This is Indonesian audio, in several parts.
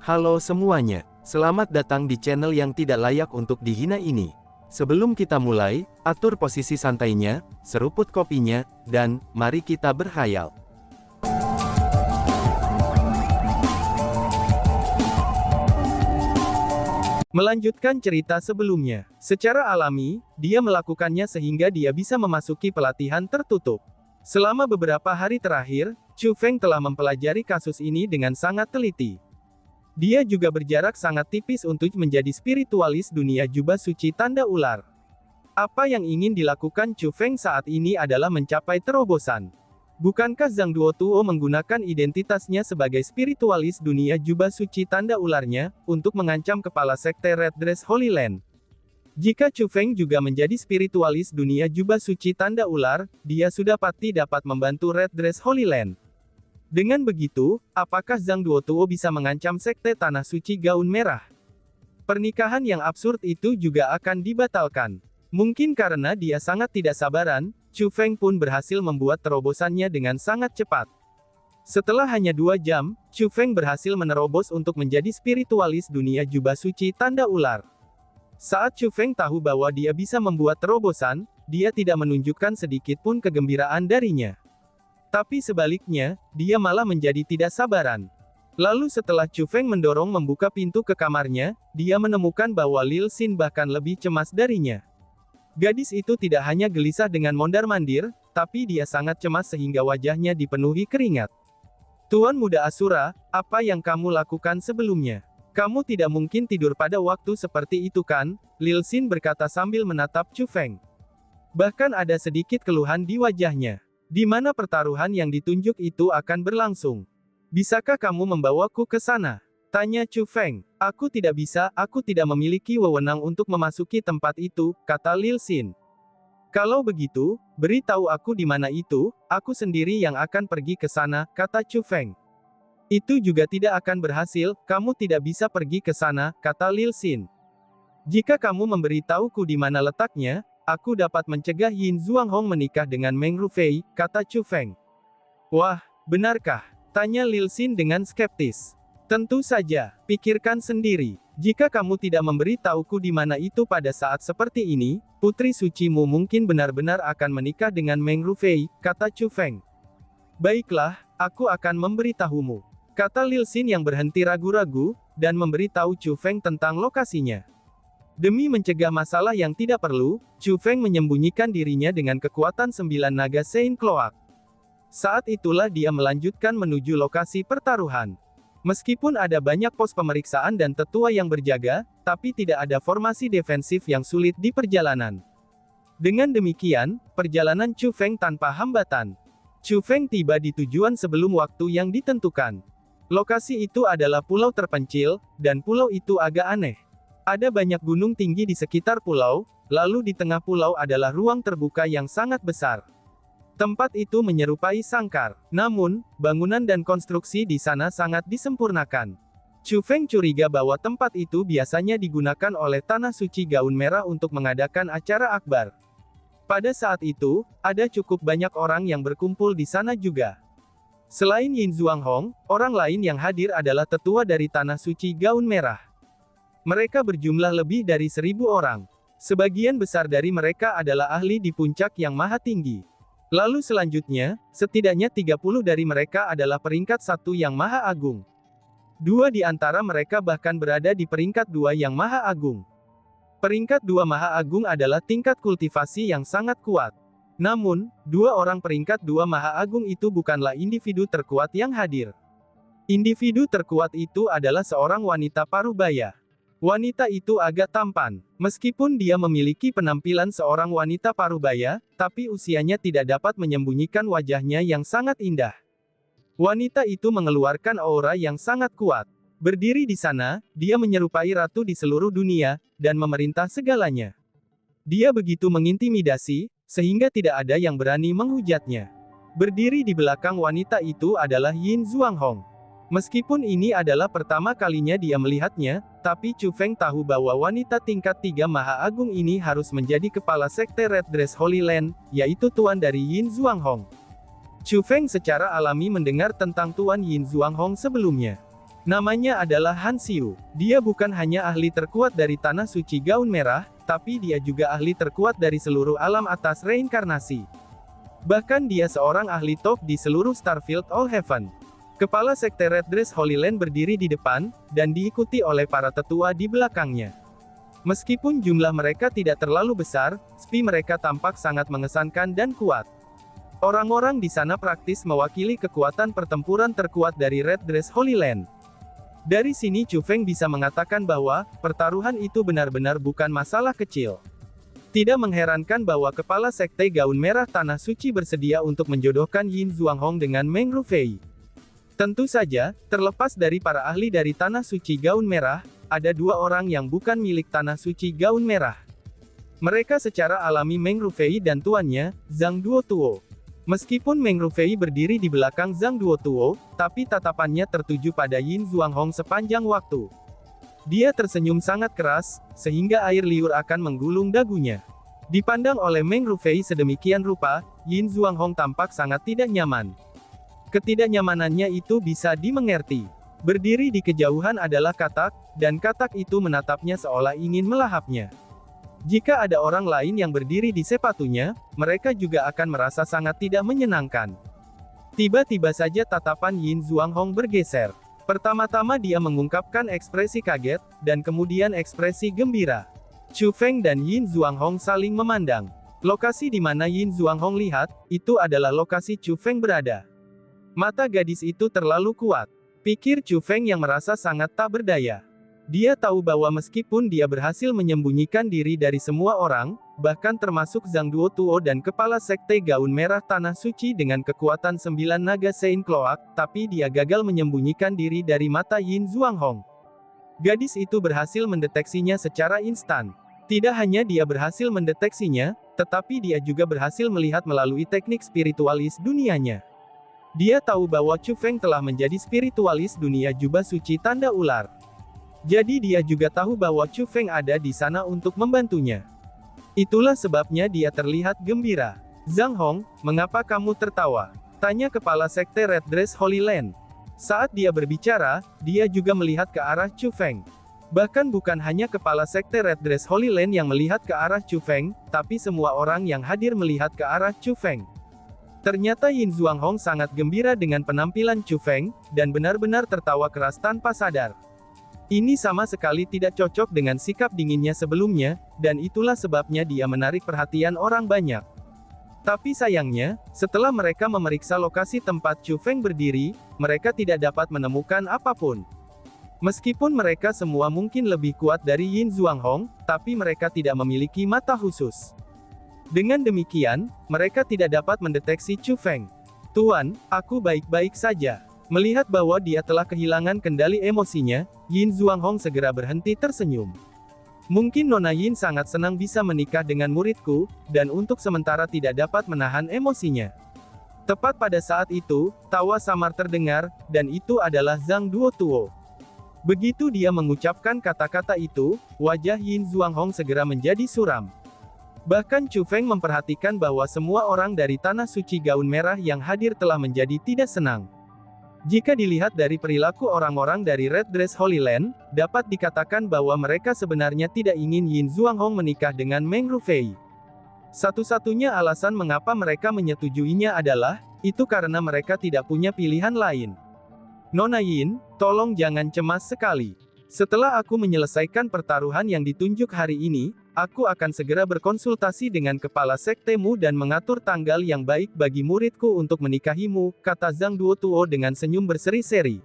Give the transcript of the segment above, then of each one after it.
Halo semuanya, selamat datang di channel yang tidak layak untuk dihina ini. Sebelum kita mulai, atur posisi santainya, seruput kopinya, dan mari kita berhayal. Melanjutkan cerita sebelumnya, secara alami, dia melakukannya sehingga dia bisa memasuki pelatihan tertutup. Selama beberapa hari terakhir, Chu Feng telah mempelajari kasus ini dengan sangat teliti. Dia juga berjarak sangat tipis untuk menjadi spiritualis dunia jubah suci tanda ular. Apa yang ingin dilakukan Chu Feng saat ini adalah mencapai terobosan. Bukankah Zhang Duotuo menggunakan identitasnya sebagai spiritualis dunia jubah suci tanda ularnya, untuk mengancam kepala sekte Red Dress Holy Land? Jika Chu Feng juga menjadi spiritualis dunia jubah suci tanda ular, dia sudah pasti dapat membantu Red Dress Holy Land. Dengan begitu, apakah Zhang Duotuo bisa mengancam sekte Tanah Suci Gaun Merah? Pernikahan yang absurd itu juga akan dibatalkan. Mungkin karena dia sangat tidak sabaran, Chu Feng pun berhasil membuat terobosannya dengan sangat cepat. Setelah hanya 2 jam, Chu Feng berhasil menerobos untuk menjadi spiritualis dunia jubah suci tanda ular. Saat Chu Feng tahu bahwa dia bisa membuat terobosan, dia tidak menunjukkan sedikit pun kegembiraan darinya. Tapi sebaliknya, dia malah menjadi tidak sabaran. Lalu setelah Chu Feng mendorong membuka pintu ke kamarnya, dia menemukan bahwa Lil Xin bahkan lebih cemas darinya. Gadis itu tidak hanya gelisah dengan mondar-mandir, tapi dia sangat cemas sehingga wajahnya dipenuhi keringat. Tuan Muda Asura, apa yang kamu lakukan sebelumnya? Kamu tidak mungkin tidur pada waktu seperti itu kan? Lil Xin berkata sambil menatap Chu Feng. Bahkan ada sedikit keluhan di wajahnya. Di mana pertaruhan yang ditunjuk itu akan berlangsung? Bisakah kamu membawaku ke sana? Tanya Chu Feng. Aku tidak bisa, aku tidak memiliki wewenang untuk memasuki tempat itu, kata Lil Xin. Kalau begitu, beritahu aku di mana itu, aku sendiri yang akan pergi ke sana, kata Chu Feng. Itu juga tidak akan berhasil, kamu tidak bisa pergi ke sana, kata Lil Xin. Jika kamu memberitahuku di mana letaknya, aku dapat mencegah Yin Zhuanghong menikah dengan Meng Rufei, kata Chu Feng. Wah, benarkah? Tanya Lil Xin dengan skeptis. Tentu saja, pikirkan sendiri. Jika kamu tidak memberitahuku di mana itu pada saat seperti ini, putri sucimu mungkin benar-benar akan menikah dengan Meng Rufei, kata Chu Feng. Baiklah, aku akan memberitahumu, kata Lil Xin yang berhenti ragu-ragu, dan memberitahu Chu Feng tentang lokasinya. Demi mencegah masalah yang tidak perlu, Chu Feng menyembunyikan dirinya dengan kekuatan 9 naga Sein Cloak. Saat itulah dia melanjutkan menuju lokasi pertaruhan. Meskipun ada banyak pos pemeriksaan dan tetua yang berjaga, tapi tidak ada formasi defensif yang sulit di perjalanan. Dengan demikian, perjalanan Chu Feng tanpa hambatan. Chu Feng tiba di tujuan sebelum waktu yang ditentukan. Lokasi itu adalah pulau terpencil, dan pulau itu agak aneh. Ada banyak gunung tinggi di sekitar pulau, lalu di tengah pulau adalah ruang terbuka yang sangat besar. Tempat itu menyerupai sangkar, namun, bangunan dan konstruksi di sana sangat disempurnakan. Chu Feng curiga bahwa tempat itu biasanya digunakan oleh Tanah Suci Gaun Merah untuk mengadakan acara akbar. Pada saat itu, ada cukup banyak orang yang berkumpul di sana juga. Selain Yin Zhuanghong, orang lain yang hadir adalah tetua dari Tanah Suci Gaun Merah. Mereka berjumlah lebih dari 1.000 orang. Sebagian besar dari mereka adalah ahli di puncak yang maha tinggi. Lalu selanjutnya, setidaknya 30 dari mereka adalah peringkat 1 yang maha agung. 2 di antara mereka bahkan berada di peringkat 2 yang maha agung. Peringkat 2 maha agung adalah tingkat kultivasi yang sangat kuat. Namun, 2 orang peringkat 2 maha agung itu bukanlah individu terkuat yang hadir. Individu terkuat itu adalah seorang wanita parubaya. Wanita itu agak tampan. Meskipun dia memiliki penampilan seorang wanita parubaya, tapi usianya tidak dapat menyembunyikan wajahnya yang sangat indah. Wanita itu mengeluarkan aura yang sangat kuat. Berdiri di sana, dia menyerupai ratu di seluruh dunia, dan memerintah segalanya. Dia begitu mengintimidasi, sehingga tidak ada yang berani menghujatnya. Berdiri di belakang wanita itu adalah Yin Zhuanghong. Meskipun ini adalah pertama kalinya dia melihatnya, tapi Chu Feng tahu bahwa wanita tingkat 3 Maha Agung ini harus menjadi kepala sekte Red Dress Holy Land, yaitu tuan dari Yin Zhuanghong. Chu Feng secara alami mendengar tentang Tuan Yin Zhuanghong sebelumnya. Namanya adalah Han Xiu. Dia bukan hanya ahli terkuat dari Tanah Suci Gaun Merah, tapi dia juga ahli terkuat dari seluruh alam atas reinkarnasi. Bahkan dia seorang ahli top di seluruh Starfield All Heaven. Kepala Sekte Red Dress Holy Land berdiri di depan, dan diikuti oleh para tetua di belakangnya. Meskipun jumlah mereka tidak terlalu besar, spi mereka tampak sangat mengesankan dan kuat. Orang-orang di sana praktis mewakili kekuatan pertempuran terkuat dari Red Dress Holy Land. Dari sini Chu Feng bisa mengatakan bahwa, pertaruhan itu benar-benar bukan masalah kecil. Tidak mengherankan bahwa Kepala Sekte Gaun Merah Tanah Suci bersedia untuk menjodohkan Yin Zhuanghong dengan Meng Rufei. Tentu saja, terlepas dari para ahli dari Tanah Suci Gaun Merah, ada dua orang yang bukan milik Tanah Suci Gaun Merah. Mereka secara alami Meng Rufei dan tuannya, Zhang Duotuo. Meskipun Meng Rufei berdiri di belakang Zhang Duotuo, tapi tatapannya tertuju pada Yin Zhuanghong sepanjang waktu. Dia tersenyum sangat keras, sehingga air liur akan menggulung dagunya. Dipandang oleh Meng Rufei sedemikian rupa, Yin Zhuanghong tampak sangat tidak nyaman. Ketidaknyamanannya itu bisa dimengerti. Berdiri di kejauhan adalah katak, dan katak itu menatapnya seolah ingin melahapnya. Jika ada orang lain yang berdiri di sepatunya, mereka juga akan merasa sangat tidak menyenangkan. Tiba-tiba saja tatapan Yin Zhuanghong bergeser. Pertama-tama dia mengungkapkan ekspresi kaget, dan kemudian ekspresi gembira. Chu Feng dan Yin Zhuanghong saling memandang. Lokasi di mana Yin Zhuanghong lihat, itu adalah lokasi Chu Feng berada. Mata gadis itu terlalu kuat. Pikir Chu Feng yang merasa sangat tak berdaya. Dia tahu bahwa meskipun dia berhasil menyembunyikan diri dari semua orang, bahkan termasuk Zhang Duotuo dan Kepala Sekte Gaun Merah Tanah Suci dengan kekuatan 9 naga Sein Cloak, tapi dia gagal menyembunyikan diri dari mata Yin Zhuanghong. Gadis itu berhasil mendeteksinya secara instan. Tidak hanya dia berhasil mendeteksinya, tetapi dia juga berhasil melihat melalui teknik spiritualis dunianya. Dia tahu bahwa Chu Feng telah menjadi spiritualis dunia jubah suci tanda ular. Jadi dia juga tahu bahwa Chu Feng ada di sana untuk membantunya. Itulah sebabnya dia terlihat gembira. Zhang Hong, mengapa kamu tertawa? Tanya Kepala Sekte Red Dress Holy Land. Saat dia berbicara, dia juga melihat ke arah Chu Feng. Bahkan bukan hanya Kepala Sekte Red Dress Holy Land yang melihat ke arah Chu Feng, tapi semua orang yang hadir melihat ke arah Chu Feng. Ternyata Yin Zhuanghong sangat gembira dengan penampilan Chu Feng, dan benar-benar tertawa keras tanpa sadar. Ini sama sekali tidak cocok dengan sikap dinginnya sebelumnya, dan itulah sebabnya dia menarik perhatian orang banyak. Tapi sayangnya, setelah mereka memeriksa lokasi tempat Chu Feng berdiri, mereka tidak dapat menemukan apapun. Meskipun mereka semua mungkin lebih kuat dari Yin Zhuanghong, tapi mereka tidak memiliki mata khusus. Dengan demikian, mereka tidak dapat mendeteksi Chu Feng. Tuan, aku baik-baik saja. Melihat bahwa dia telah kehilangan kendali emosinya, Yin Zhuanghong segera berhenti tersenyum. Mungkin Nona Yin sangat senang bisa menikah dengan muridku, dan untuk sementara tidak dapat menahan emosinya. Tepat pada saat itu, tawa samar terdengar, dan itu adalah Zhang Duotuo. Begitu dia mengucapkan kata-kata itu, wajah Yin Zhuanghong segera menjadi suram. Bahkan Chu Feng memperhatikan bahwa semua orang dari Tanah Suci Gaun Merah yang hadir telah menjadi tidak senang. Jika dilihat dari perilaku orang-orang dari Red Dress Holy Land, dapat dikatakan bahwa mereka sebenarnya tidak ingin Yin Zhuanghong menikah dengan Meng Rufei. Satu-satunya alasan mengapa mereka menyetujuinya adalah, itu karena mereka tidak punya pilihan lain. Nona Yin, tolong jangan cemas sekali. Setelah aku menyelesaikan pertaruhan yang ditunjuk hari ini, aku akan segera berkonsultasi dengan kepala sektemu dan mengatur tanggal yang baik bagi muridku untuk menikahimu, kata Zhang Duotuo dengan senyum berseri-seri.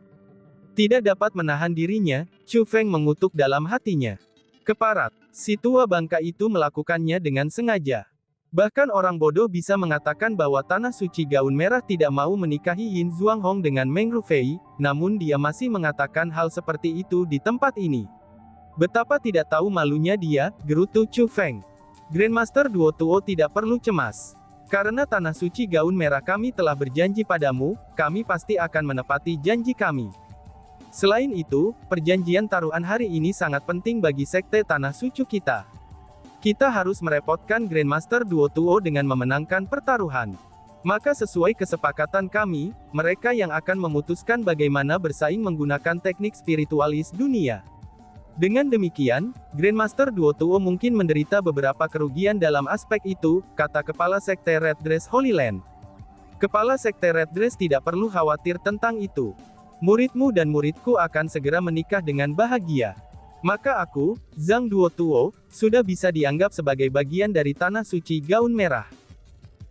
Tidak dapat menahan dirinya, Chu Feng mengutuk dalam hatinya. Keparat, si tua bangka itu melakukannya dengan sengaja. Bahkan orang bodoh bisa mengatakan bahwa Tanah Suci Gaun Merah tidak mau menikahi Yin Zhuanghong dengan Meng Rufei, namun dia masih mengatakan hal seperti itu di tempat ini. Betapa tidak tahu malunya dia, gerutu Chu Feng. Grandmaster Duotuo tidak perlu cemas. Karena Tanah Suci Gaun Merah kami telah berjanji padamu, kami pasti akan menepati janji kami. Selain itu, perjanjian taruhan hari ini sangat penting bagi sekte Tanah Suci kita. Kita harus merepotkan Grandmaster Duotuo dengan memenangkan pertaruhan. Maka sesuai kesepakatan kami, mereka yang akan memutuskan bagaimana bersaing menggunakan teknik spiritualis dunia. Dengan demikian, Grandmaster Duotuo mungkin menderita beberapa kerugian dalam aspek itu, kata Kepala Sekte Red Dress Holy Land. Kepala Sekte Red Dress tidak perlu khawatir tentang itu. Muridmu dan muridku akan segera menikah dengan bahagia. Maka aku, Zhang Duotuo, sudah bisa dianggap sebagai bagian dari tanah suci gaun merah.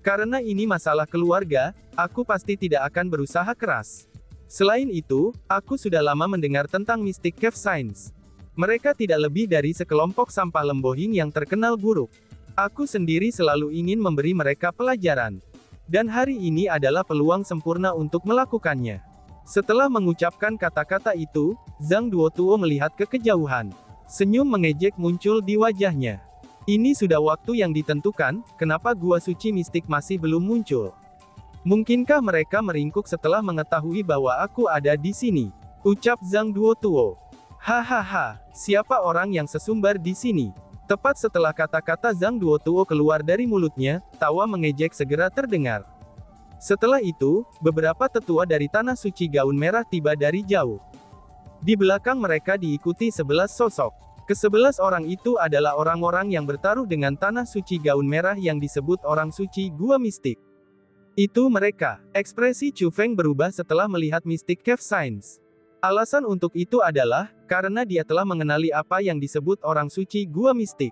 Karena ini masalah keluarga, aku pasti tidak akan berusaha keras. Selain itu, aku sudah lama mendengar tentang Mystic Cave Science. Mereka tidak lebih dari sekelompok sampah lembohing yang terkenal buruk. Aku sendiri selalu ingin memberi mereka pelajaran. Dan hari ini adalah peluang sempurna untuk melakukannya. Setelah mengucapkan kata-kata itu, Zhang Duotuo melihat ke kejauhan. Senyum mengejek muncul di wajahnya. Ini sudah waktu yang ditentukan, kenapa gua suci mistik masih belum muncul? Mungkinkah mereka meringkuk setelah mengetahui bahwa aku ada di sini? Ucap Zhang Duotuo. Hahaha, siapa orang yang sesumbar di sini? Tepat setelah kata-kata Zhang Duotuo keluar dari mulutnya, tawa mengejek segera terdengar. Setelah itu, beberapa tetua dari Tanah Suci Gaun Merah tiba dari jauh. Di belakang mereka diikuti 11 sosok. Ke-11 orang itu adalah orang-orang yang bertaruh dengan Tanah Suci Gaun Merah yang disebut Orang Suci Gua Mistik. Itu mereka. Ekspresi Chu Feng berubah setelah melihat Mystic Cave Science. Alasan untuk itu adalah, karena dia telah mengenali apa yang disebut Orang Suci Gua Mistik.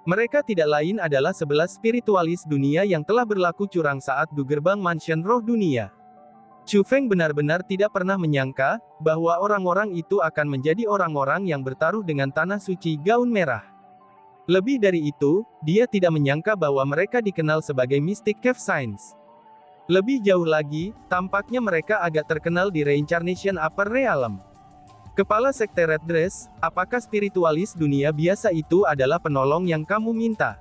Mereka tidak lain adalah 11 spiritualis dunia yang telah berlaku curang saat di gerbang mansion roh dunia. Chu Feng benar-benar tidak pernah menyangka, bahwa orang-orang itu akan menjadi orang-orang yang bertaruh dengan Tanah Suci Gaun Merah. Lebih dari itu, dia tidak menyangka bahwa mereka dikenal sebagai Mystic Cave Science. Lebih jauh lagi, tampaknya mereka agak terkenal di Reincarnation Upper Realm. Kepala Sekte Red Dress, apakah spiritualis dunia biasa itu adalah penolong yang kamu minta?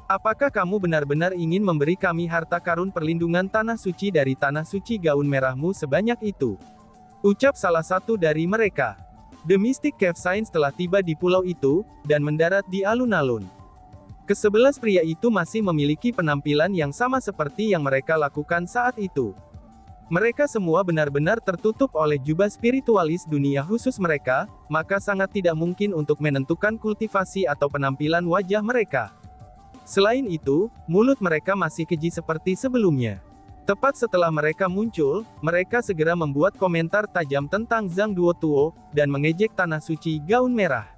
Apakah kamu benar-benar ingin memberi kami harta karun perlindungan tanah suci dari tanah suci gaun merahmu sebanyak itu? Ucap salah satu dari mereka. The Mystic Cave Science telah tiba di pulau itu, dan mendarat di alun-alun. Ke-11 pria itu masih memiliki penampilan yang sama seperti yang mereka lakukan saat itu. Mereka semua benar-benar tertutup oleh jubah spiritualis dunia khusus mereka, maka sangat tidak mungkin untuk menentukan kultivasi atau penampilan wajah mereka. Selain itu, mulut mereka masih keji seperti sebelumnya. Tepat setelah mereka muncul, mereka segera membuat komentar tajam tentang Zhang Duotuo, dan mengejek Tanah Suci Gaun Merah.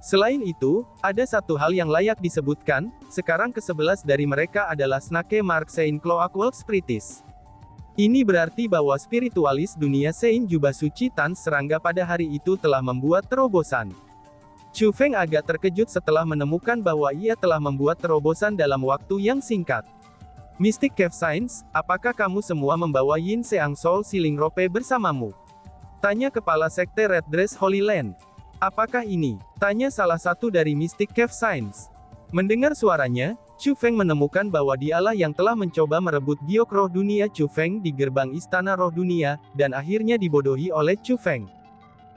Selain itu, ada satu hal yang layak disebutkan, sekarang ke-11 dari mereka adalah Snake Mark Saint Cloakworld Spiritis. Ini berarti bahwa spiritualis dunia Saint Jubah Suci Tan Serangga pada hari itu telah membuat terobosan. Chu Feng agak terkejut setelah menemukan bahwa ia telah membuat terobosan dalam waktu yang singkat. Mystic Cave Science, apakah kamu semua membawa Yin Seang Soul Sealing Rope bersamamu? Tanya Kepala Sekte Red Dress Holy Land. Apakah ini? Tanya salah satu dari Mystic Cave Science. Mendengar suaranya, Chu Feng menemukan bahwa dialah yang telah mencoba merebut giok roh dunia Chu Feng di gerbang istana roh dunia, dan akhirnya dibodohi oleh Chu Feng.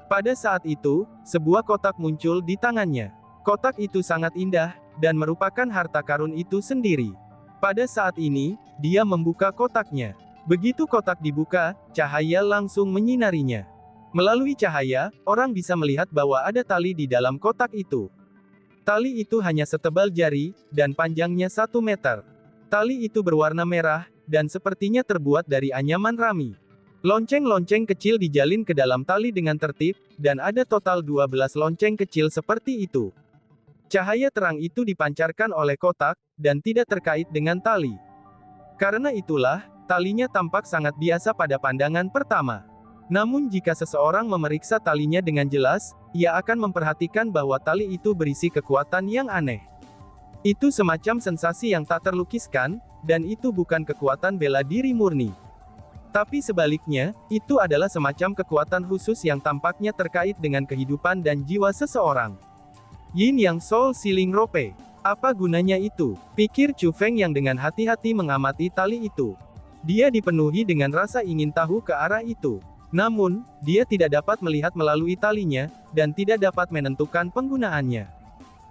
Pada saat itu, sebuah kotak muncul di tangannya. Kotak itu sangat indah, dan merupakan harta karun itu sendiri. Pada saat ini, dia membuka kotaknya. Begitu kotak dibuka, cahaya langsung menyinarinya. Melalui cahaya, orang bisa melihat bahwa ada tali di dalam kotak itu. Tali itu hanya setebal jari, dan panjangnya 1 meter. Tali itu berwarna merah, dan sepertinya terbuat dari anyaman rami. Lonceng-lonceng kecil dijalin ke dalam tali dengan tertib, dan ada total 12 lonceng kecil seperti itu. Cahaya terang itu dipancarkan oleh kotak, dan tidak terkait dengan tali. Karena itulah, talinya tampak sangat biasa pada pandangan pertama. Namun jika seseorang memeriksa talinya dengan jelas, ia akan memperhatikan bahwa tali itu berisi kekuatan yang aneh. Itu semacam sensasi yang tak terlukiskan, dan itu bukan kekuatan bela diri murni. Tapi sebaliknya, itu adalah semacam kekuatan khusus yang tampaknya terkait dengan kehidupan dan jiwa seseorang. Yin Yang Soul Sealing Rope. Apa gunanya itu? Pikir Chu Feng yang dengan hati-hati mengamati tali itu. Dia dipenuhi dengan rasa ingin tahu ke arah itu. Namun, dia tidak dapat melihat melalui talinya, dan tidak dapat menentukan penggunaannya.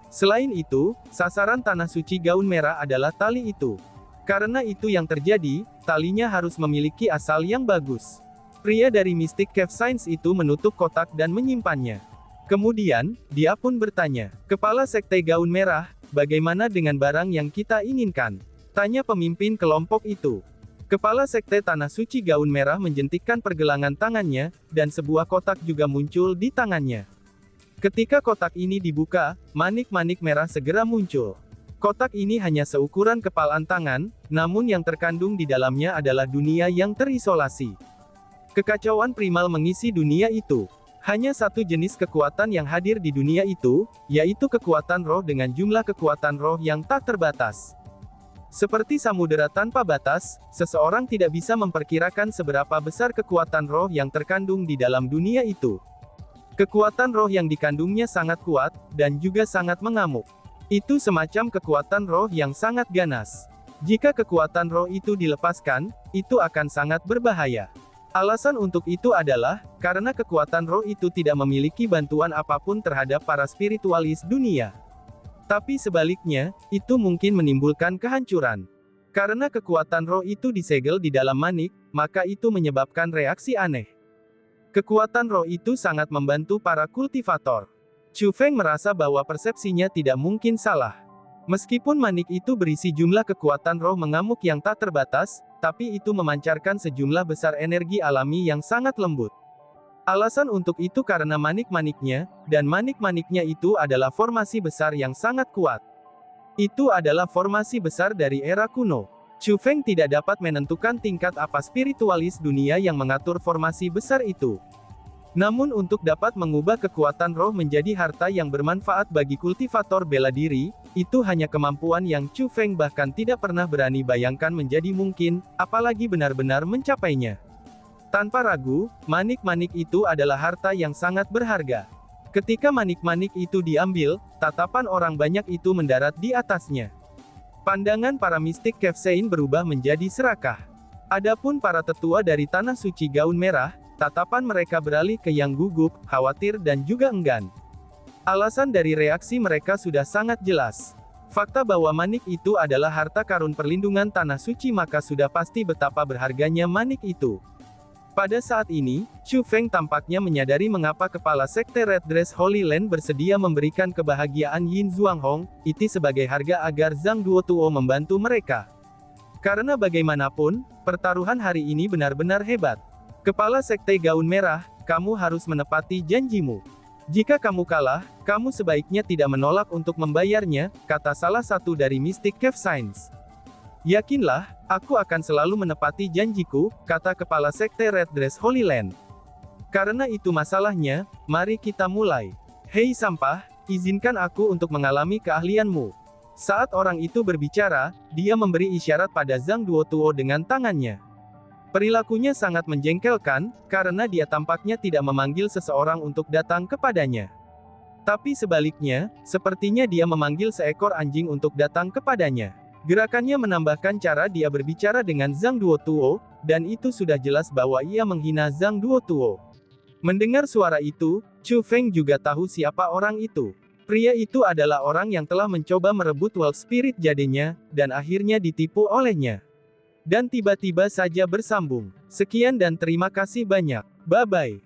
Selain itu, sasaran tanah suci gaun merah adalah tali itu. Karena itu yang terjadi, talinya harus memiliki asal yang bagus. Pria dari Mystic Cave Science itu menutup kotak dan menyimpannya. Kemudian, dia pun bertanya, "Kepala Sekte Gaun Merah, bagaimana dengan barang yang kita inginkan?" Tanya pemimpin kelompok itu. Kepala Sekte Tanah Suci Gaun Merah menjentikkan pergelangan tangannya, dan sebuah kotak juga muncul di tangannya. Ketika kotak ini dibuka, manik-manik merah segera muncul. Kotak ini hanya seukuran kepalan tangan, namun yang terkandung di dalamnya adalah dunia yang terisolasi. Kekacauan primal mengisi dunia itu. Hanya satu jenis kekuatan yang hadir di dunia itu, yaitu kekuatan roh dengan jumlah kekuatan roh yang tak terbatas. Seperti samudera tanpa batas, seseorang tidak bisa memperkirakan seberapa besar kekuatan roh yang terkandung di dalam dunia itu. Kekuatan roh yang dikandungnya sangat kuat, dan juga sangat mengamuk. Itu semacam kekuatan roh yang sangat ganas. Jika kekuatan roh itu dilepaskan, itu akan sangat berbahaya. Alasan untuk itu adalah, karena kekuatan roh itu tidak memiliki bantuan apapun terhadap para spiritualis dunia. Tapi sebaliknya, itu mungkin menimbulkan kehancuran. Karena kekuatan roh itu disegel di dalam manik, maka itu menyebabkan reaksi aneh. Kekuatan roh itu sangat membantu para kultivator. Chu Feng merasa bahwa persepsinya tidak mungkin salah. Meskipun manik itu berisi jumlah kekuatan roh mengamuk yang tak terbatas, tapi itu memancarkan sejumlah besar energi alami yang sangat lembut. Alasan untuk itu karena manik-maniknya, dan manik-maniknya itu adalah formasi besar yang sangat kuat. Itu adalah formasi besar dari era kuno. Chu Feng tidak dapat menentukan tingkat apa spiritualis dunia yang mengatur formasi besar itu. Namun untuk dapat mengubah kekuatan roh menjadi harta yang bermanfaat bagi kultivator bela diri, itu hanya kemampuan yang Chu Feng bahkan tidak pernah berani bayangkan menjadi mungkin, apalagi benar-benar mencapainya. Tanpa ragu, manik-manik itu adalah harta yang sangat berharga. Ketika manik-manik itu diambil, tatapan orang banyak itu mendarat di atasnya. Pandangan para Mystic Cave Saint berubah menjadi serakah. Adapun para tetua dari Tanah Suci Gaun Merah, tatapan mereka beralih ke yang gugup, khawatir dan juga enggan. Alasan dari reaksi mereka sudah sangat jelas. Fakta bahwa manik itu adalah harta karun perlindungan Tanah Suci maka sudah pasti betapa berharganya manik itu. Pada saat ini, Chu Feng tampaknya menyadari mengapa kepala Sekte Red Dress Holy Land bersedia memberikan kebahagiaan Yin Zhuanghong, itu sebagai harga agar Zhang Duotuo membantu mereka. Karena bagaimanapun, pertaruhan hari ini benar-benar hebat. Kepala Sekte Gaun Merah, kamu harus menepati janjimu. Jika kamu kalah, kamu sebaiknya tidak menolak untuk membayarnya, kata salah satu dari Mystic Cave Saints. Yakinlah, aku akan selalu menepati janjiku, kata kepala Sekte Red Dress Holy Land. Karena itu masalahnya, mari kita mulai. Hei sampah, izinkan aku untuk mengalami keahlianmu. Saat orang itu berbicara, dia memberi isyarat pada Zhang Duotuo dengan tangannya. Perilakunya sangat menjengkelkan, karena dia tampaknya tidak memanggil seseorang untuk datang kepadanya. Tapi sebaliknya, sepertinya dia memanggil seekor anjing untuk datang kepadanya. Gerakannya menambahkan cara dia berbicara dengan Zhang Duotuo, dan itu sudah jelas bahwa ia menghina Zhang Duotuo. Mendengar suara itu, Chu Feng juga tahu siapa orang itu. Pria itu adalah orang yang telah mencoba merebut World Spirit jadinya, dan akhirnya ditipu olehnya. Dan tiba-tiba saja bersambung. Sekian dan terima kasih banyak. Bye-bye.